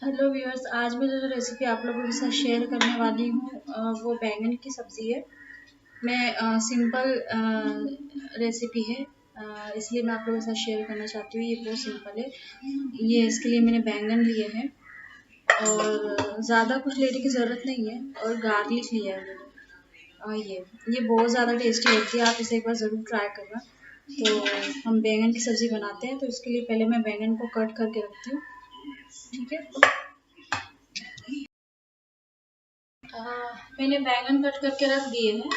Hello viewers, आज मैं जो रेसिपी आप लोगों के साथ शेयर करने वाली हूँ वो बैंगन की सब्ज़ी है। मैं सिंपल रेसिपी है, इसलिए मैं आप लोगों के साथ शेयर करना चाहती हूँ। ये बहुत सिंपल है। ये इसके लिए मैंने बैंगन लिए हैं और ज़्यादा कुछ लेने की ज़रूरत नहीं है, और गार्लिक लिया है मैंने। ये बहुत ज़्यादा टेस्टी होती है, आप इसे एक बार ज़रूर ट्राई करना। तो हम बैंगन की सब्ज़ी बनाते हैं, तो इसके लिए पहले मैं बैंगन को कट करके रखती हूँ। ठीक है। मैंने बैंगन कट करके रख दिए हैं।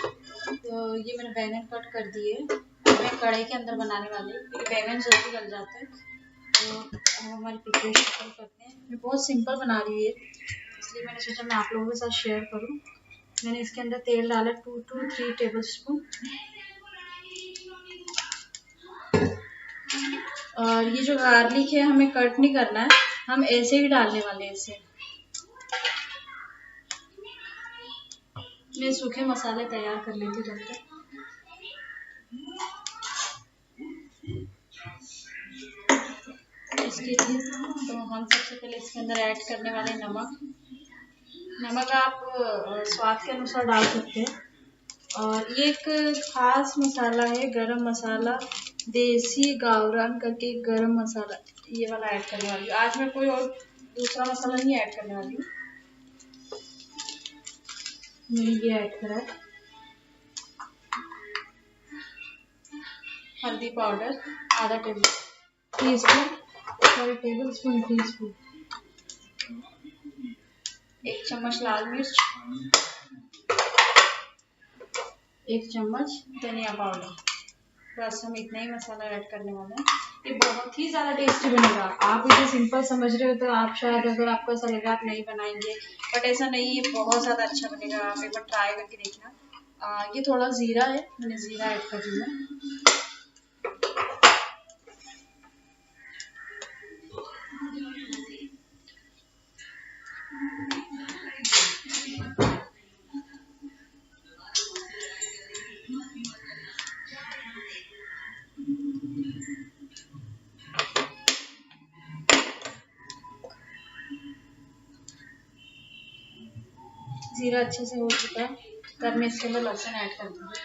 तो ये मैंने बैंगन कट कर दिए। मैं कढ़ाई के अंदर बनाने वाली हूँ क्योंकि बैंगन जल्दी गल जाते हैं। तो अब हमारी प्रिपरेशन शुरू करते हैं। मैं बहुत सिंपल बना रही हूँ, इसलिए मैंने सोचा मैं आप लोगों के साथ शेयर करूँ। मैंने इसके अंदर तेल डाला 2 to 3 टेबल स्पून। और ये जो गार्लिक है हमें कट नहीं करना है, हम ऐसे ही डालने वाले हैं इसे। मैं सूखे मसाले तैयार कर लेती हूँ जब तक। इसके लिए तो हम सबसे पहले इसके अंदर ऐड करने वाले नमक। नमक आप स्वाद के अनुसार डाल सकते हैं। और ये एक खास मसाला है, गरम मसाला, देसी गावरान करके गरम मसाला, ये वाला ऐड करने वाली हूँ। आज मैं कोई और दूसरा मसाला नहीं ऐड करने वाली हूँ। मैंने ये ऐड करा है। हल्दी पाउडर आधा टी स्पून, एक चम्मच लाल मिर्च, एक चम्मच धनिया पाउडर। बस हम इतना ही मसाला ऐड करने वाले हैं। ये बहुत ही ज़्यादा टेस्टी बनेगा। आप इसे सिंपल समझ रहे हो तो आप शायद, अगर आपको ऐसा लगे आप नहीं बनाएंगे, बट ऐसा नहीं है, बहुत ज़्यादा अच्छा बनेगा। आप एक बार ट्राई करके देखना। ये थोड़ा ज़ीरा है, मैंने ज़ीरा ऐड कर दिया। जीरा अच्छे से हो चुका है, तब मैं इसके अंदर लहसुन ऐड कर दूँगी।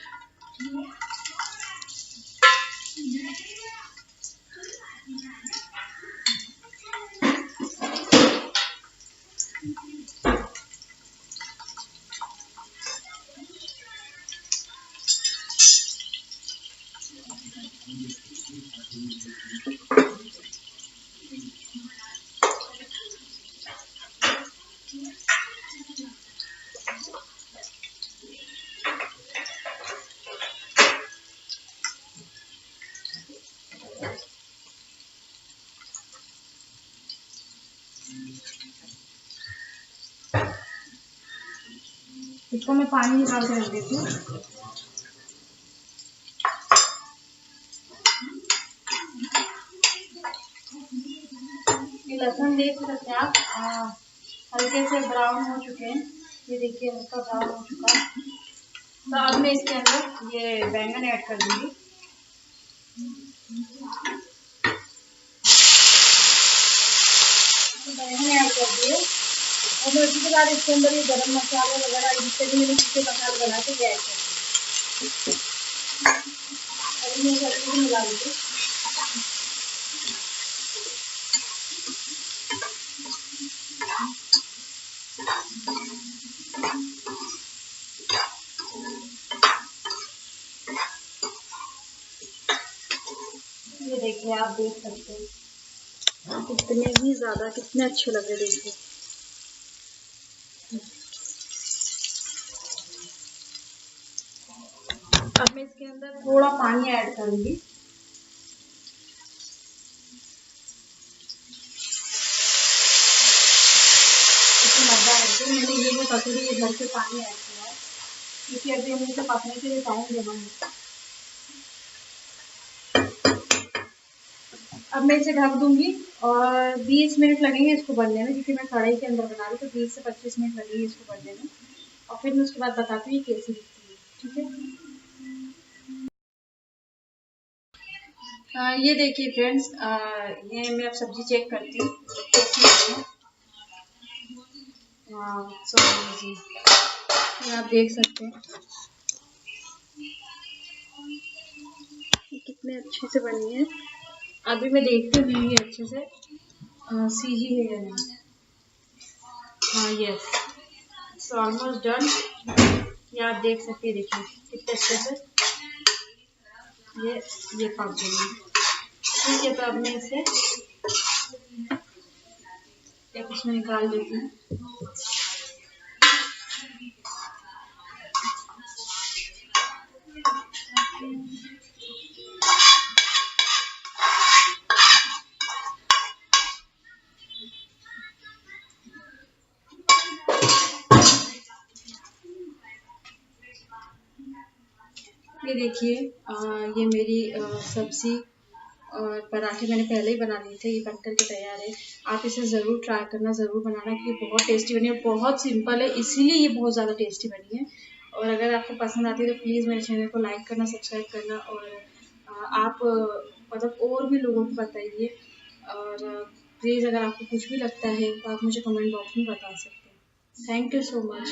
इसको मैं पानी निकाल के रख देती हूँ। ये लहसुन देख सकते हैं आप, हल्के से ब्राउन हो चुके हैं। ये देखिए हल्का ब्राउन हो चुका है। तो अब मैं इसके अंदर ये बैंगन ऐड कर दूंगी। बैंगन ऐड कर दिए और मैं उसी के बाद इसके अंदर ये गरम मसाले वगैरह जितने भी मैंने सूखे मसाले बनाए थे ये ऐड कर दिए। अभी मैं अच्छे से मिला लीजिए। ये देखिए, आप देख सकते हैं कितने ही ज़्यादा, कितने अच्छे लग रहे। देखिए अब मैं इसके अंदर थोड़ा पानी ऐड करूंगी। इसे मद्दा रखते मैंने ये जो कटोरी ये भर के पानी ऐड किया है, क्योंकि अभी हमें इसे पकने के लिए टाइम देना है। अब मैं इसे ढक दूंगी और 20 मिनट लगेंगे इसको बनने में, क्योंकि मैं कढ़ाई के अंदर बना रही हूँ। तो 20 से 25 मिनट लगेंगे इसको बनने में, और फिर मैं उसके बाद बताती हूँ कैसी दिखती है। ठीक है। ये देखिए फ्रेंड्स, ये मैं अब सब्जी चेक करती हूँ कैसी है। वाह, सो इजी। ये आप देख सकते हैं ये कितने अच्छे से बनी है। अभी मैं देखती हूँ ये अच्छे से सीधी है या नहीं। हाँ, यस, इट्स ऑलमोस्ट डन। ये आप देख सकते हैं, देखिए कितने अच्छे से ये पक गई। ठीक है, तो अब मैं इसे एक उसमें निकाल देती हूँ। ये देखिए, ये मेरी सब्जी और पराठे मैंने पहले ही बना लिए थे, ये बन करके तैयार है। आप इसे ज़रूर ट्राई करना, ज़रूर बनाना, क्योंकि बहुत टेस्टी बनी है, बहुत सिंपल है, इसीलिए ये बहुत ज़्यादा टेस्टी बनी है। और अगर आपको पसंद आती है तो प्लीज़ मेरे चैनल को लाइक करना, सब्सक्राइब करना, और आप मतलब और भी लोगों को बताइए। और प्लीज़ अगर आपको कुछ भी लगता है तो आप मुझे कमेंट बॉक्स में बता सकते हैं। Thank you so much.